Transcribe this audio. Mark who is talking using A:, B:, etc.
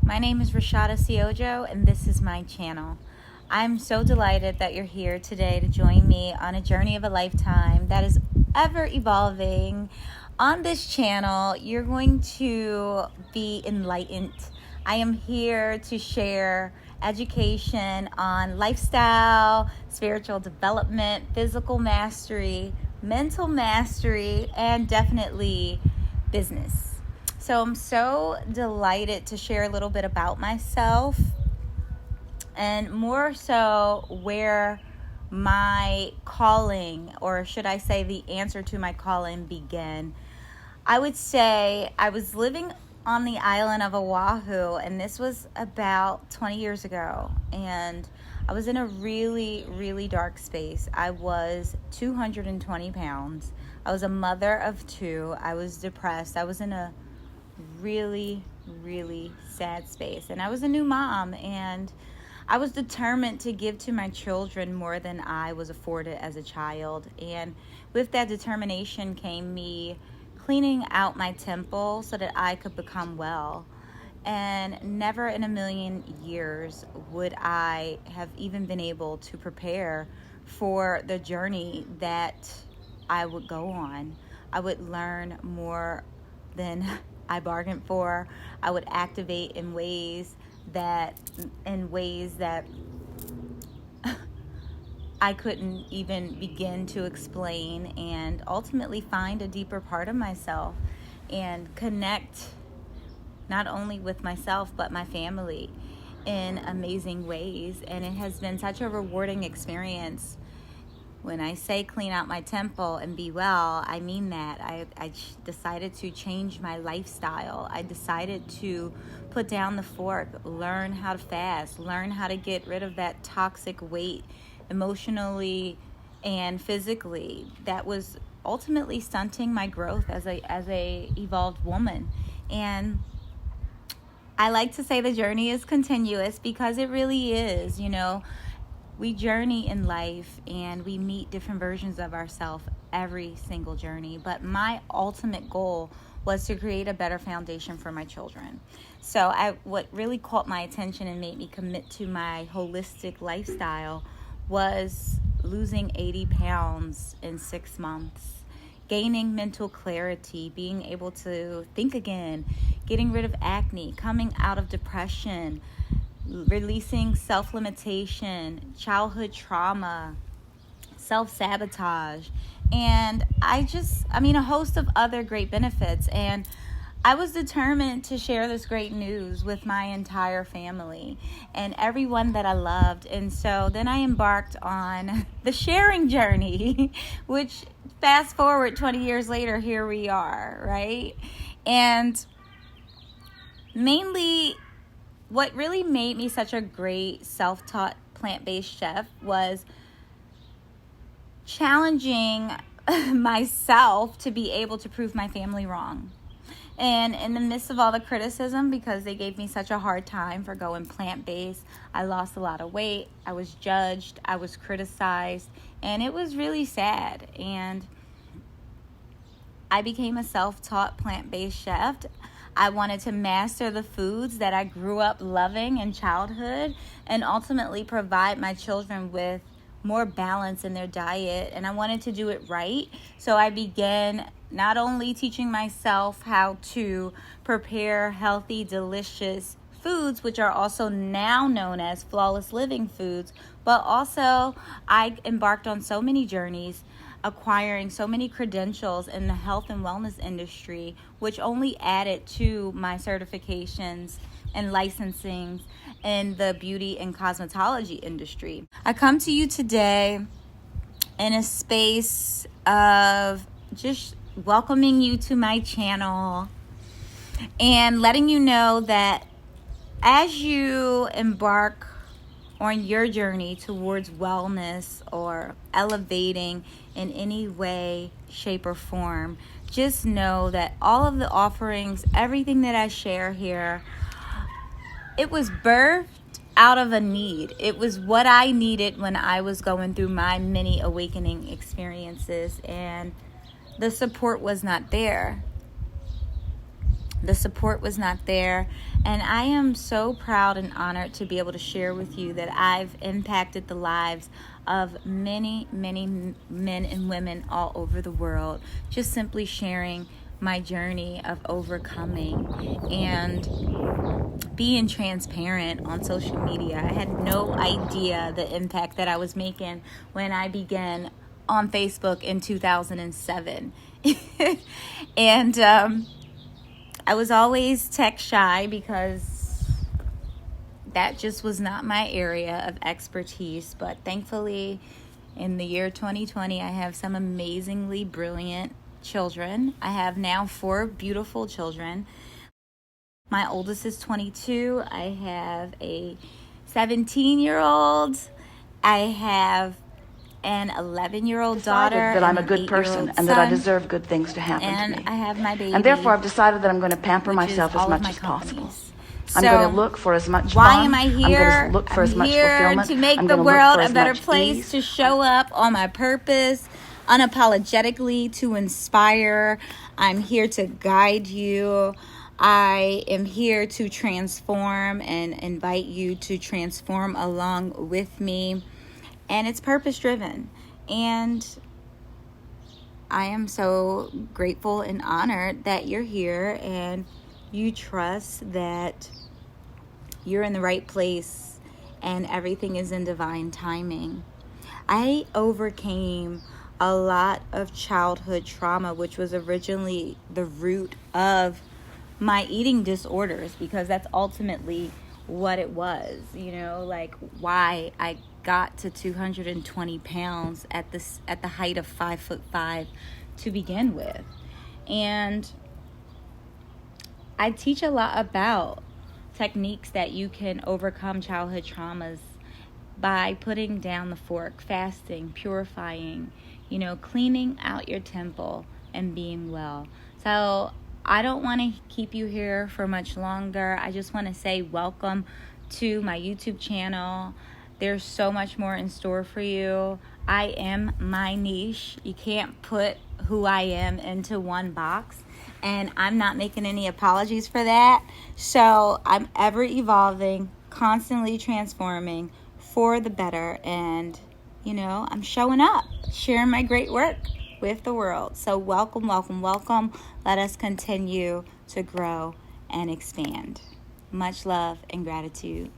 A: My name is SIOJO, and this is my channel. I'm so delighted that you're here today to join me on a journey of a lifetime that is ever evolving. On this channel, you're going to be enlightened. I am here to share education on lifestyle, spiritual development, physical mastery, mental mastery, and definitely business. So I'm so delighted to share a little bit about myself and more so where my calling, or should I say the answer to my calling, began. I would say I was living on the island of Oahu, and this was about 20 years ago, and I was in a really, really dark space. I was 220 pounds. I was a mother of two. I was depressed. I was in a really, really sad space, and I was a new mom, and I was determined to give to my children more than I was afforded as a child. And with that determination came me cleaning out my temple so that I could become well. And never in a million years would I have even been able to prepare for the journey that I would go on. I would learn more than I bargained for. I would activate in ways that I couldn't even begin to explain, and ultimately find a deeper part of myself and connect not only with myself but my family in amazing ways. And it has been such a rewarding experience. When I say clean out my temple and be well, I mean that. I decided to change my lifestyle. I decided to put down the fork, learn how to fast, learn how to get rid of that toxic weight emotionally and physically that was ultimately stunting my growth as a evolved woman. And I like to say the journey is continuous, because it really is. We journey in life and we meet different versions of ourselves every single journey. But my ultimate goal was to create a better foundation for my children. So what really caught my attention and made me commit to my holistic lifestyle was losing 80 pounds in 6 months, gaining mental clarity, being able to think again, getting rid of acne, coming out of depression, releasing self-limitation, childhood trauma, self-sabotage, and a host of other great benefits. And I was determined to share this great news with my entire family and everyone that I loved. And so then I embarked on the sharing journey, which fast forward 20 years later, here we are, right? And mainly what really made me such a great self-taught plant-based chef was challenging myself to be able to prove my family wrong. And in the midst of all the criticism, because they gave me such a hard time for going plant-based, I lost a lot of weight, I was judged, I was criticized, and it was really sad. And I became a self-taught plant-based chef. I wanted to master the foods that I grew up loving in childhood and ultimately provide my children with more balance in their diet. And I wanted to do it right. So I began not only teaching myself how to prepare healthy, delicious foods, which are also now known as flawless living foods, but also I embarked on so many journeys, acquiring so many credentials in the health and wellness industry, which only added to my certifications and licensing in the beauty and cosmetology industry. I come to you today in a space of just welcoming you to my channel and letting you know that as you embark on your journey towards wellness or elevating in any way, shape, or form, just know that all of the offerings, everything that I share here, it was birthed out of a need. It was what I needed when I was going through my many awakening experiences, and the support was not there. The support was not there. And I am so proud and honored to be able to share with you that I've impacted the lives of many, many men and women all over the world, just simply sharing my journey of overcoming and being transparent on social media. I had no idea the impact that I was making when I began on Facebook in 2007. And I was always tech shy because that just was not my area of expertise. But thankfully, in the year 2020, I have some amazingly brilliant children. I have now 4 beautiful children. My oldest is 22. I have a 17-year-old. I have an 11-year-old daughter.
B: That I'm a good person and that I deserve good things to happen to me.
A: And I have my baby.
B: And therefore, I've decided that I'm going to pamper myself as much as possible. I'm going to look for as much fun.
A: Why am I here?
B: I'm going to look for as much fulfillment.
A: To make the world a better place, to show up on my purpose, unapologetically, to inspire. I'm here to guide you. I am here to transform and invite you to transform along with me. And it's purpose-driven. And I am so grateful and honored that you're here and you trust that you're in the right place and everything is in divine timing. I overcame a lot of childhood trauma, which was originally the root of my eating disorders, because that's ultimately what it was, like why I got to 220 pounds at the height of 5'5" to begin with. And I teach a lot about techniques that you can overcome childhood traumas by putting down the fork, fasting, purifying, cleaning out your temple and being well. So I don't want to keep you here for much longer. I just want to say welcome to my YouTube channel. There's so much more in store for you. I am my niche. You can't put who I am into one box, and I'm not making any apologies for that. So I'm ever evolving, constantly transforming for the better, and I'm showing up, sharing my great work with the world. So welcome, welcome, welcome. Let us continue to grow and expand. Much love and gratitude.